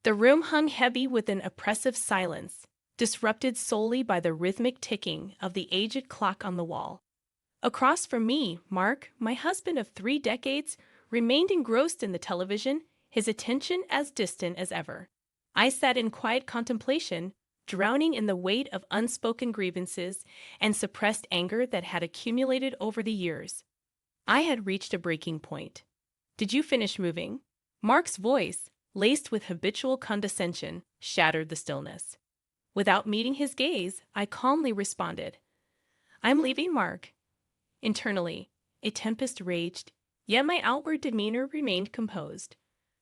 The room hung heavy with an oppressive silence, disrupted solely by the rhythmic ticking of the aged clock on the wall. Across from me, Mark, my husband of 3 decades, remained engrossed in the television, his attention as distant as ever. I sat in quiet contemplation, drowning in the weight of unspoken grievances and suppressed anger that had accumulated over the years. I had reached a breaking point. "Did you finish moving?" Mark's voice, laced with habitual condescension, shattered the stillness. Without meeting his gaze, I calmly responded, "I'm leaving, Mark." Internally, a tempest raged, yet my outward demeanor remained composed.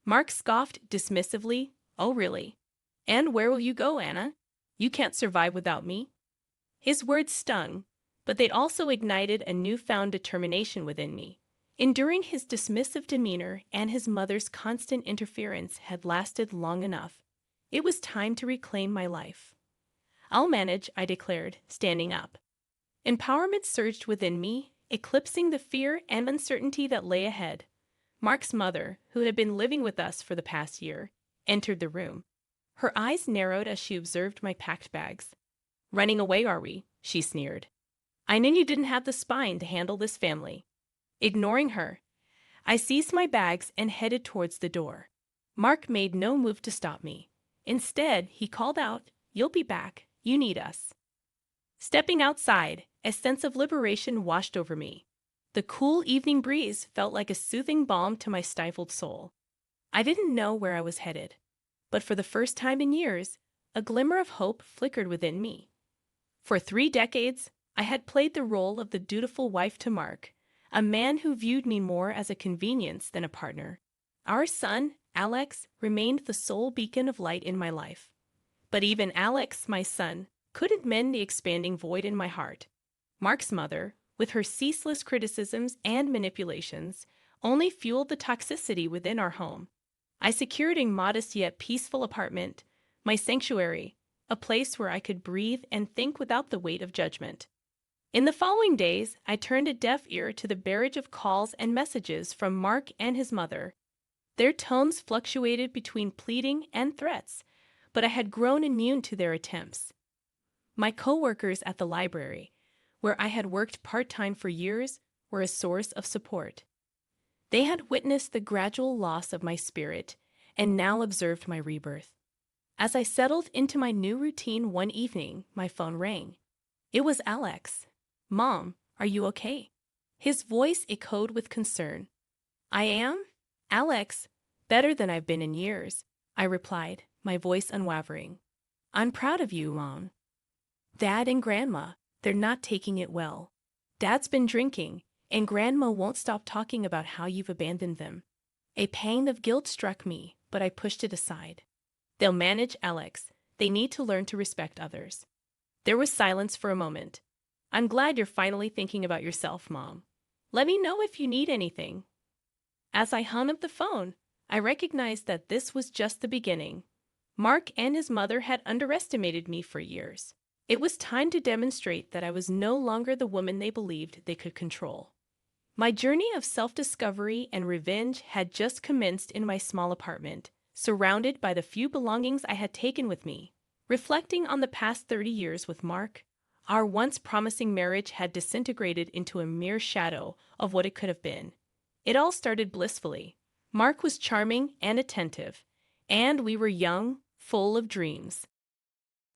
Mark scoffed dismissively, "Oh, really? And where will you go, Anna? You can't survive without me." His words stung, but they'd also ignited a newfound determination within me. Enduring his dismissive demeanor and his mother's constant interference had lasted long enough. It was time to reclaim my life. "I'll manage," I declared, standing up. Empowerment surged within me, eclipsing the fear and uncertainty that lay ahead. Mark's mother, who had been living with us for the past year, entered the room. Her eyes narrowed as she observed my packed bags. "Running away, are we?" she sneered. "I knew you didn't have the spine to handle this family." Ignoring her, I seized my bags and headed towards the door. Mark made no move to stop me. Instead, he called out, "You'll be back. You need us." Stepping outside, a sense of liberation washed over me. The cool evening breeze felt like a soothing balm to my stifled soul. I didn't know where I was headed, but for the first time in years, a glimmer of hope flickered within me. For 3 decades, I had played the role of the dutiful wife to Mark, a man who viewed me more as a convenience than a partner. Our son, Alex, remained the sole beacon of light in my life. But even Alex, my son, couldn't mend the expanding void in my heart. Mark's mother, with her ceaseless criticisms and manipulations, only fueled the toxicity within our home. I secured a modest yet peaceful apartment, my sanctuary, a place where I could breathe and think without the weight of judgment. In the following days, I turned a deaf ear to the barrage of calls and messages from Mark and his mother. Their tones fluctuated between pleading and threats, but I had grown immune to their attempts. My co-workers at the library, where I had worked part-time for years, were a source of support. They had witnessed the gradual loss of my spirit and now observed my rebirth. As I settled into my new routine one evening, my phone rang. It was Alex. "Mom, are you okay?" His voice echoed with concern. "I am, Alex, better than I've been in years," I replied, my voice unwavering. "I'm proud of you, Mom." "Dad and Grandma, they're not taking it well. Dad's been drinking, and Grandma won't stop talking about how you've abandoned them." A pang of guilt struck me, but I pushed it aside. "They'll manage, Alex. They need to learn to respect others." There was silence for a moment. "I'm glad you're finally thinking about yourself, Mom. Let me know if you need anything." As I hung up the phone, I recognized that this was just the beginning. Mark and his mother had underestimated me for years. It was time to demonstrate that I was no longer the woman they believed they could control. My journey of self-discovery and revenge had just commenced in my small apartment, surrounded by the few belongings I had taken with me. Reflecting on the past 30 years with Mark, our once promising marriage had disintegrated into a mere shadow of what it could have been. It all started blissfully. Mark was charming and attentive, and we were young, full of dreams.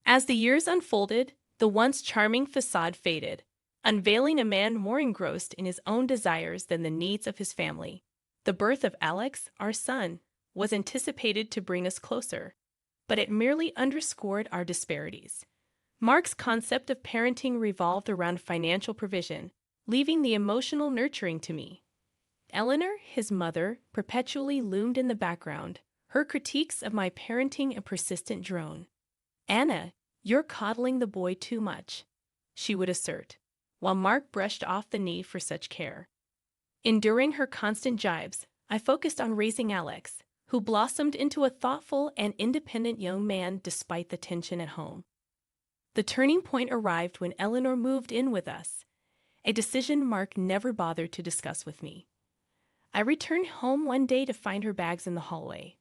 As the years unfolded, the once charming facade faded, unveiling a man more engrossed in his own desires than the needs of his family. The birth of Alex, our son, was anticipated to bring us closer, but it merely underscored our disparities. Mark's concept of parenting revolved around financial provision, leaving the emotional nurturing to me. Eleanor, his mother, perpetually loomed in the background, her critiques of my parenting a persistent drone. "Anna, you're coddling the boy too much," she would assert, while Mark brushed off the need for such care. Enduring her constant jibes, I focused on raising Alex, who blossomed into a thoughtful and independent young man despite the tension at home. The turning point arrived when Eleanor moved in with us, a decision Mark never bothered to discuss with me. I returned home one day to find her bags in the hallway.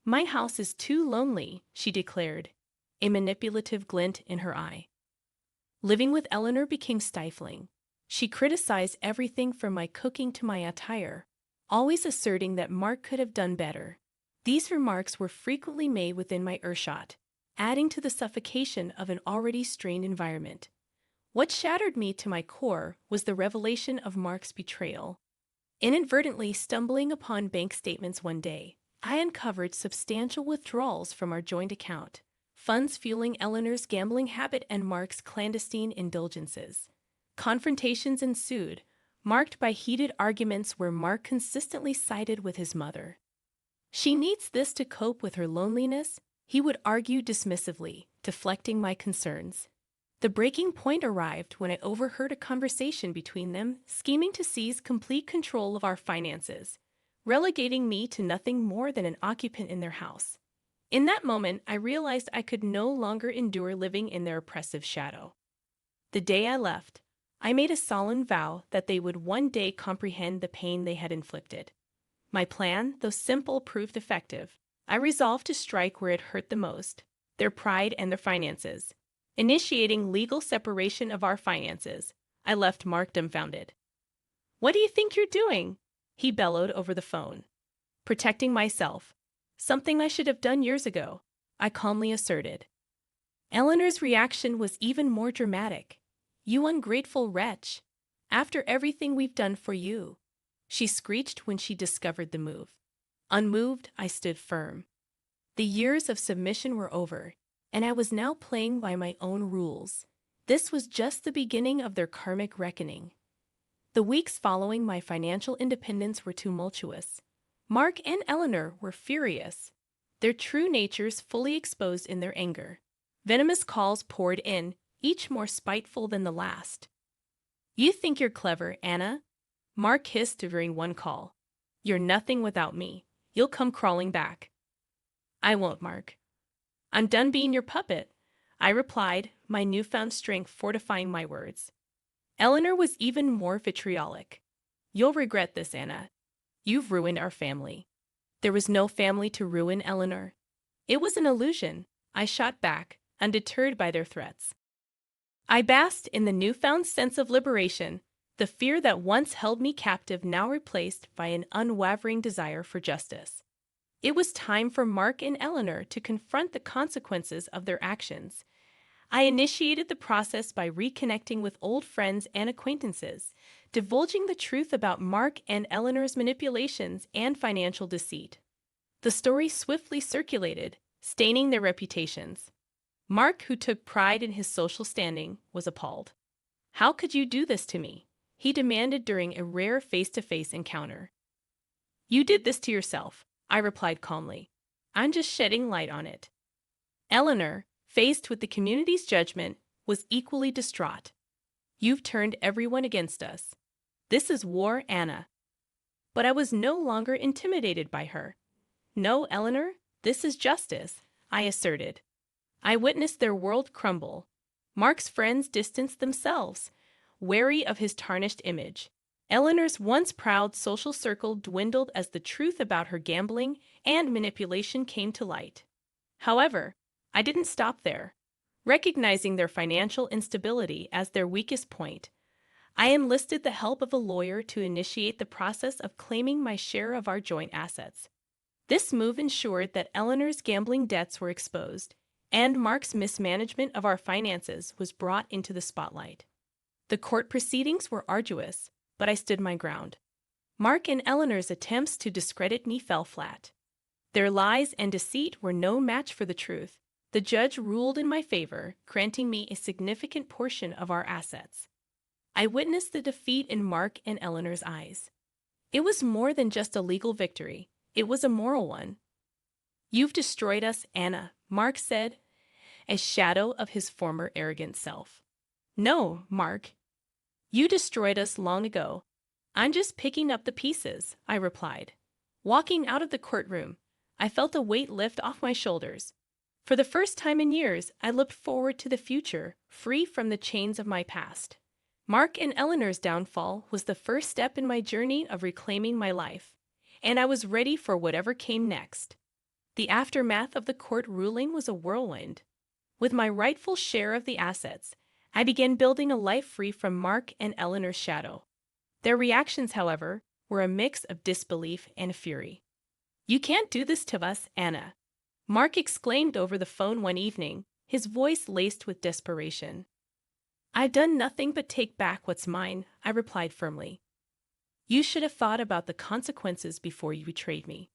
My house is too lonely, she declared, a manipulative glint in her eye. Living with Eleanor became stifling. She criticized everything from my cooking to my attire, always asserting that Mark could have done better. These remarks were frequently made within my earshot, adding to the suffocation of an already strained environment. What shattered me to my core was the revelation of Mark's betrayal. Inadvertently stumbling upon bank statements one day, I uncovered substantial withdrawals from our joint account, funds fueling Eleanor's gambling habit and Mark's clandestine indulgences. Confrontations ensued, marked by heated arguments where Mark consistently sided with his mother. "She needs this to cope with her loneliness," he would argue dismissively, deflecting my concerns. The breaking point arrived when I overheard a conversation between them, scheming to seize complete control of our finances, relegating me to nothing more than an occupant in their house. In that moment, I realized I could no longer endure living in their oppressive shadow. The day I left, I made a solemn vow that they would one day comprehend the pain they had inflicted. My plan, though simple, proved effective. I resolved to strike where it hurt the most, their pride and their finances. Initiating legal separation of our finances, I left Mark dumbfounded. "What do you think you're doing?" he bellowed over the phone. "Protecting myself. Something I should have done years ago," I calmly asserted. Eleanor's reaction was even more dramatic. "You ungrateful wretch. After everything we've done for you," she screeched when she discovered the move. Unmoved, I stood firm. The years of submission were over, and I was now playing by my own rules. This was just the beginning of their karmic reckoning. The weeks following my financial independence were tumultuous. Mark and Eleanor were furious, their true natures fully exposed in their anger. Venomous calls poured in, each more spiteful than the last. "You think you're clever, Anna?" Mark hissed during one call. "You're nothing without me. You'll come crawling back." "I won't, Mark. I'm done being your puppet," I replied, my newfound strength fortifying my words. Eleanor was even more vitriolic. "You'll regret this, Anna. You've ruined our family." "There was no family to ruin, Eleanor." "It was an illusion," I shot back, undeterred by their threats. I basked in the newfound sense of liberation, the fear that once held me captive now replaced by an unwavering desire for justice. It was time for Mark and Eleanor to confront the consequences of their actions. I initiated the process by reconnecting with old friends and acquaintances, divulging the truth about Mark and Eleanor's manipulations and financial deceit. The story swiftly circulated, staining their reputations. Mark, who took pride in his social standing, was appalled. "How could you do this to me?" he demanded during a rare face-to-face encounter. "You did this to yourself," I replied calmly. "I'm just shedding light on it." Eleanor, faced with the community's judgment, was equally distraught. "You've turned everyone against us. This is war, Anna." But I was no longer intimidated by her. "No, Eleanor, this is justice," I asserted. I witnessed their world crumble. Mark's friends distanced themselves, wary of his tarnished image. Eleanor's once proud social circle dwindled as the truth about her gambling and manipulation came to light. However, I didn't stop there. Recognizing their financial instability as their weakest point, I enlisted the help of a lawyer to initiate the process of claiming my share of our joint assets. This move ensured that Eleanor's gambling debts were exposed, and Mark's mismanagement of our finances was brought into the spotlight. The court proceedings were arduous, but I stood my ground. Mark and Eleanor's attempts to discredit me fell flat. Their lies and deceit were no match for the truth. The judge ruled in my favor, granting me a significant portion of our assets. I witnessed the defeat in Mark and Eleanor's eyes. It was more than just a legal victory. It was a moral one. "You've destroyed us, Anna," Mark said, a shadow of his former arrogant self. "No, Mark. You destroyed us long ago. I'm just picking up the pieces," I replied. Walking out of the courtroom, I felt a weight lift off my shoulders. For the first time in years, I looked forward to the future, free from the chains of my past. Mark and Eleanor's downfall was the first step in my journey of reclaiming my life, and I was ready for whatever came next. The aftermath of the court ruling was a whirlwind. With my rightful share of the assets, I began building a life free from Mark and Eleanor's shadow. Their reactions, however, were a mix of disbelief and fury. "You can't do this to us, Anna," Mark exclaimed over the phone one evening, his voice laced with desperation. "I've done nothing but take back what's mine," I replied firmly. "You should have thought about the consequences before you betrayed me."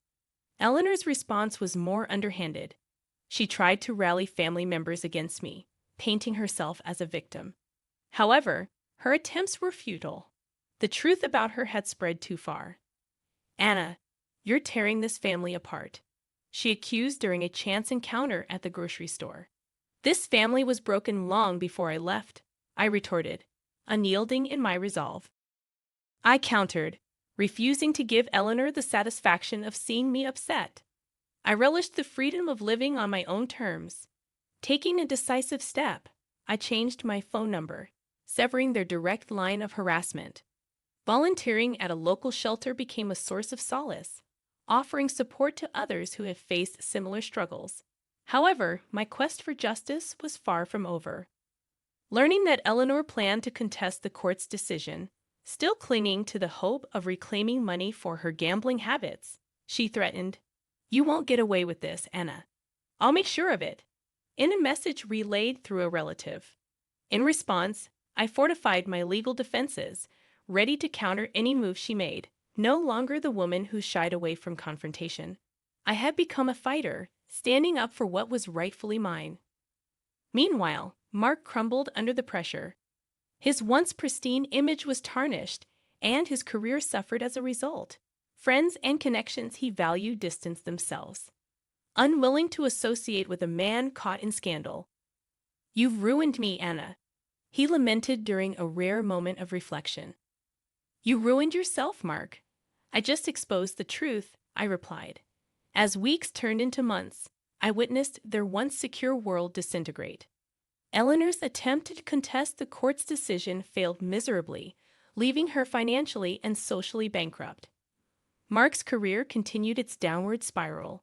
Eleanor's response was more underhanded. She tried to rally family members against me, painting herself as a victim. However, her attempts were futile. The truth about her had spread too far. "Anna, you're tearing this family apart," she accused during a chance encounter at the grocery store. "This family was broken long before I left," I retorted, unyielding in my resolve. I countered, refusing to give Eleanor the satisfaction of seeing me upset. I relished the freedom of living on my own terms. Taking a decisive step, I changed my phone number, severing their direct line of harassment. Volunteering at a local shelter became a source of solace, offering support to others who have faced similar struggles. However, my quest for justice was far from over. Learning that Eleanor planned to contest the court's decision, still clinging to the hope of reclaiming money for her gambling habits, she threatened, "You won't get away with this, Anna. I'll make sure of it," in a message relayed through a relative. In response, I fortified my legal defenses, ready to counter any move she made, no longer the woman who shied away from confrontation. I had become a fighter, standing up for what was rightfully mine. Meanwhile, Mark crumbled under the pressure. His once pristine image was tarnished, and his career suffered as a result. Friends and connections he valued distanced themselves, unwilling to associate with a man caught in scandal. "You've ruined me, Anna," he lamented during a rare moment of reflection. "You ruined yourself, Mark. I just exposed the truth," I replied. As weeks turned into months, I witnessed their once secure world disintegrate. Eleanor's attempt to contest the court's decision failed miserably, leaving her financially and socially bankrupt. Mark's career continued its downward spiral,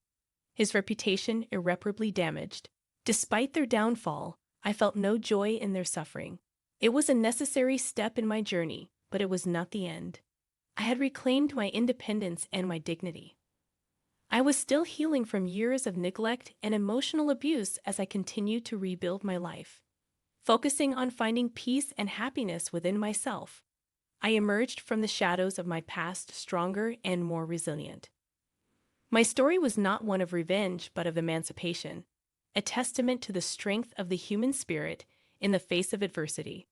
his reputation irreparably damaged. Despite their downfall, I felt no joy in their suffering. It was a necessary step in my journey, but it was not the end. I had reclaimed my independence and my dignity. I was still healing from years of neglect and emotional abuse as I continued to rebuild my life. Focusing on finding peace and happiness within myself, I emerged from the shadows of my past stronger and more resilient. My story was not one of revenge, but of emancipation, a testament to the strength of the human spirit in the face of adversity.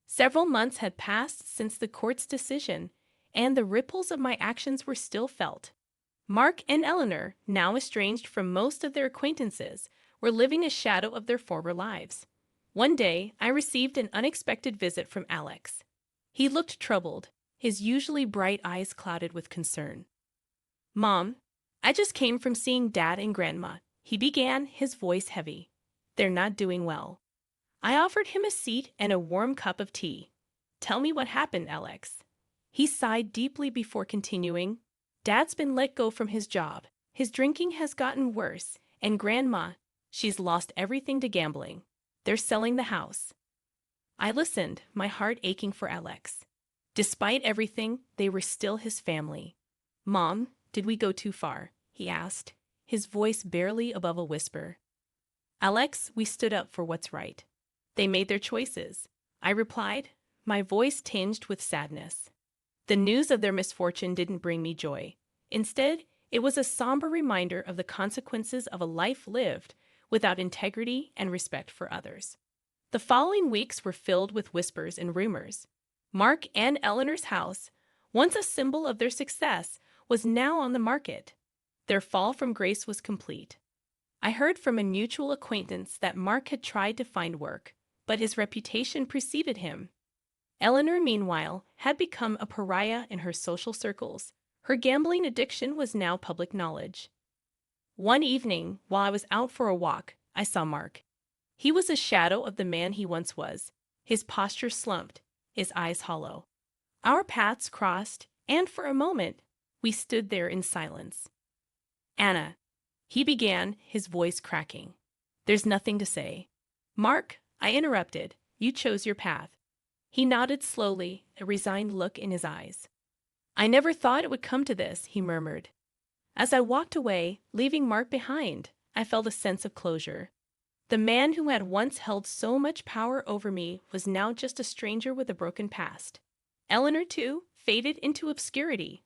Several months had passed since the court's decision, and the ripples of my actions were still felt. Mark and Eleanor, now estranged from most of their acquaintances, were living a shadow of their former lives. One day, I received an unexpected visit from Alex. He looked troubled, his usually bright eyes clouded with concern. "Mom, I just came from seeing Dad and Grandma," he began, his voice heavy. "They're not doing well." I offered him a seat and a warm cup of tea. "Tell me what happened, Alex." He sighed deeply before continuing. "Dad's been let go from his job. His drinking has gotten worse, and Grandma, she's lost everything to gambling. They're selling the house." I listened, my heart aching for Alex. Despite everything, they were still his family. "Mom, did we go too far?" he asked, his voice barely above a whisper. "Alex, we stood up for what's right. They made their choices," I replied, my voice tinged with sadness. The news of their misfortune didn't bring me joy. Instead, it was a somber reminder of the consequences of a life lived without integrity and respect for others. The following weeks were filled with whispers and rumors. Mark and Eleanor's house, once a symbol of their success, was now on the market. Their fall from grace was complete. I heard from a mutual acquaintance that Mark had tried to find work, but his reputation preceded him. Eleanor, meanwhile, had become a pariah in her social circles. Her gambling addiction was now public knowledge. One evening, while I was out for a walk, I saw Mark. He was a shadow of the man he once was, his posture slumped, his eyes hollow. Our paths crossed, and for a moment, we stood there in silence. "Anna, He began, his voice cracking. There's nothing to say. Mark, I interrupted. You chose your path. He nodded slowly, a resigned look in his eyes. I never thought it would come to this, he murmured. As I walked away, leaving Mark behind, I felt a sense of closure. The man who had once held so much power over me was now just a stranger with a broken past. Eleanor, too, faded into obscurity.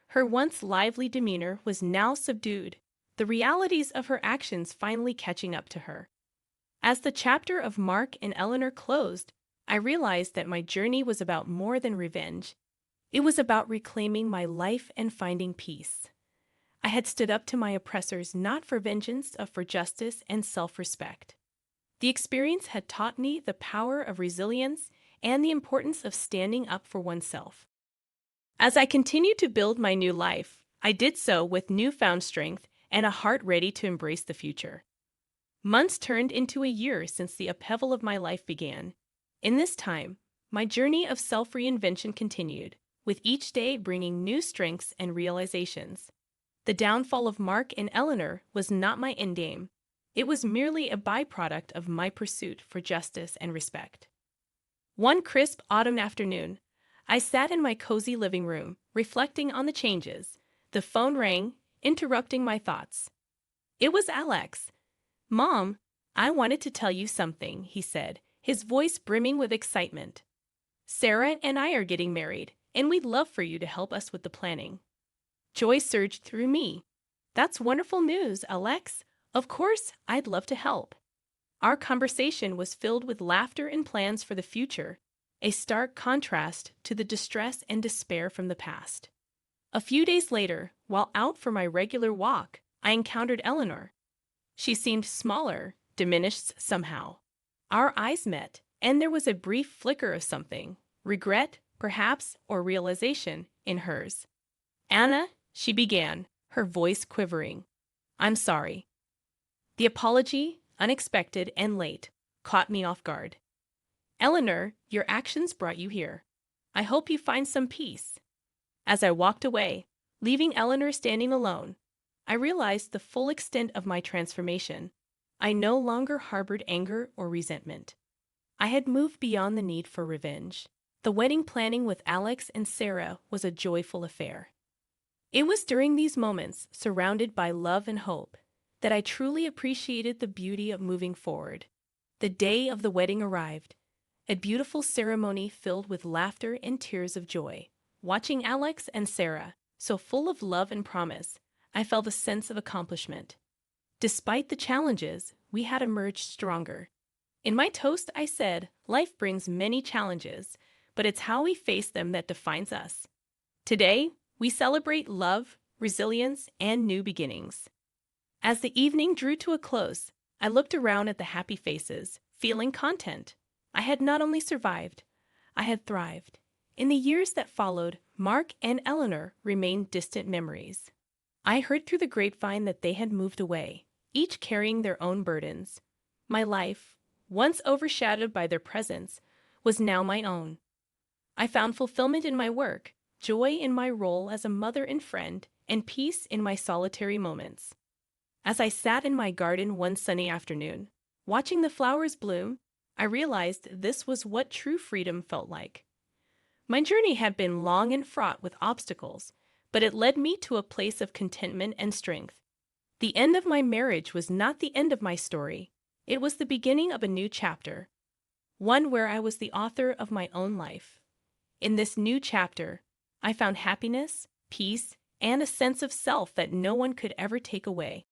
Her once lively demeanor was now subdued, the realities of her actions finally catching up to her. As the chapter of Mark and Eleanor closed, I realized that my journey was about more than revenge. It was about reclaiming my life and finding peace. I had stood up to my oppressors not for vengeance, but for justice and self-respect. The experience had taught me the power of resilience and the importance of standing up for oneself. As I continued to build my new life, I did so with newfound strength and a heart ready to embrace the future. Months turned into a year since the upheaval of my life began. In this time, my journey of self-reinvention continued, with each day bringing new strengths and realizations. The downfall of Mark and Eleanor was not my endgame. It was merely a byproduct of my pursuit for justice and respect. One crisp autumn afternoon, I sat in my cozy living room, reflecting on the changes. The phone rang, interrupting my thoughts. It was Alex. Mom, I wanted to tell you something, he said, his voice brimming with excitement. Sarah and I are getting married, and we'd love for you to help us with the planning. Joy surged through me. That's wonderful news, Alex. Of course, I'd love to help. Our conversation was filled with laughter and plans for the future, a stark contrast to the distress and despair from the past. A few days later, while out for my regular walk, I encountered Eleanor. She seemed smaller, diminished somehow. Our eyes met, and there was a brief flicker of something, regret, perhaps, or realization, in hers. Anna, she began, her voice quivering. I'm sorry. The apology, unexpected and late, caught me off guard. Eleanor, your actions brought you here. I hope you find some peace. As I walked away, leaving Eleanor standing alone, I realized the full extent of my transformation. I no longer harbored anger or resentment. I had moved beyond the need for revenge. The wedding planning with Alex and Sarah was a joyful affair. It was during these moments, surrounded by love and hope, that I truly appreciated the beauty of moving forward. The day of the wedding arrived, a beautiful ceremony filled with laughter and tears of joy. Watching Alex and Sarah, so full of love and promise, I felt a sense of accomplishment. Despite the challenges, we had emerged stronger. In my toast, I said, life brings many challenges, but it's how we face them that defines us. Today, we celebrate love, resilience, and new beginnings. As the evening drew to a close, I looked around at the happy faces, feeling content. I had not only survived, I had thrived. In the years that followed, Mark and Eleanor remained distant memories. I heard through the grapevine that they had moved away, each carrying their own burdens. My life, once overshadowed by their presence, was now my own. I found fulfillment in my work, joy in my role as a mother and friend, and peace in my solitary moments. As I sat in my garden one sunny afternoon, watching the flowers bloom, I realized this was what true freedom felt like. My journey had been long and fraught with obstacles, but it led me to a place of contentment and strength. The end of my marriage was not the end of my story. It was the beginning of a new chapter, one where I was the author of my own life. In this new chapter, I found happiness, peace, and a sense of self that no one could ever take away.